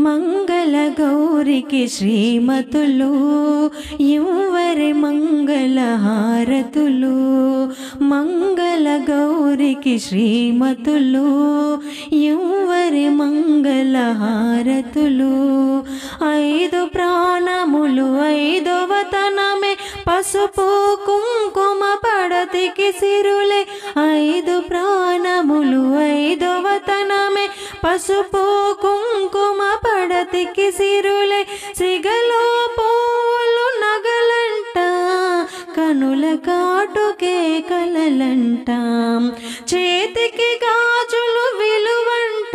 మంగళ గౌరికి శ్రీమతులు యువరి మంగళ హారతులు మంగళ గౌరికి శ్రీమతులు యువరి మంగళ హారతులు ఐదు ప్రాణములు ఐదవ తనమే పసుపు కుంకుమ పడతికి సిరులే ఐదు ప్రాణములు ఐదవ తనమే పసుపు కుంకుమ పడతికి సిరులే సిగలో పూలు నగలంట కనుల కాటుకే కలలంట చేతికి గాజులు విలువంట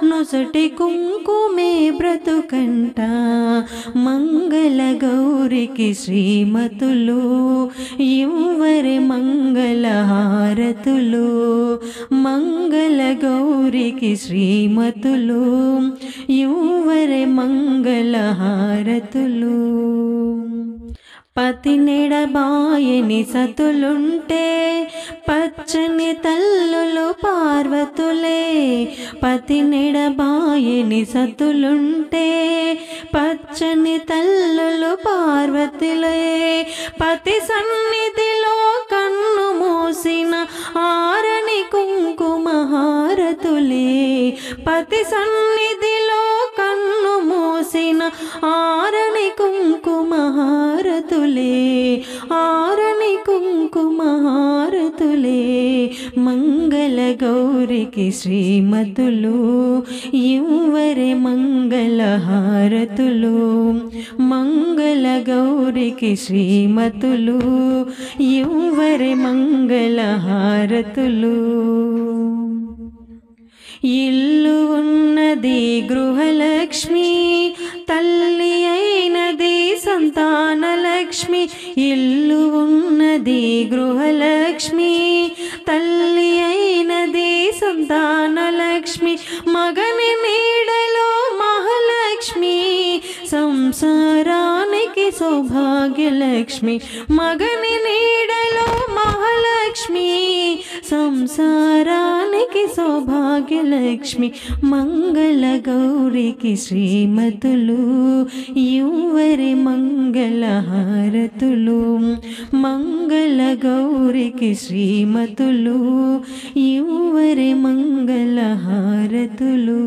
నొసటి కుంకుమే బ్రతుకంట మంగళ గౌరికి శ్రీమతులు యువరి మంగళ హారతులు మంగళ గౌరికి శ్రీమతులు యువరి మంగళ హారతులు పతినెడబాయని సతులుంటే పచ్చని తల్లులు పార్వతులే పతినెడబాయని సతులుంటే పచ్చని తల్లులు పార్వతులే పతి సన్నిధిలో కన్ను మూసిన ఆరని కుంకుమ హారతులే పతి సన్నిధిలో కన్ను మూసిన ఆరని కుంకుమ హారతులే ఆరని కుంకుమ హారతులే మంగళ గౌరికి శ్రీమతులు యువరి మంగళ హారతులు మంగళ గౌరికి శ్రీమతులు యువరి మంగళ హారతులు ఇల్లు ఉన్నది గృహలక్ష్మి తల్లి అయినది సంతానలక్ష్మి ఇల్లు ఉన్నది గృహలక్ష్మి తల్లి అయినది సంతానలక్ష్మి మగని నీడలో మహాలక్ష్మి సంసారానికి సౌభాగ్యలక్ష్మి మగని నీడలో మహాలక్ష్మి సంసారానికి సౌభాగ్యలక్ష్మి మంగళ గౌరికి శ్రీమతులు యువరి మంగళ హారతులు మంగళ గౌరికి శ్రీమతులు యువరి మంగళ హారతులు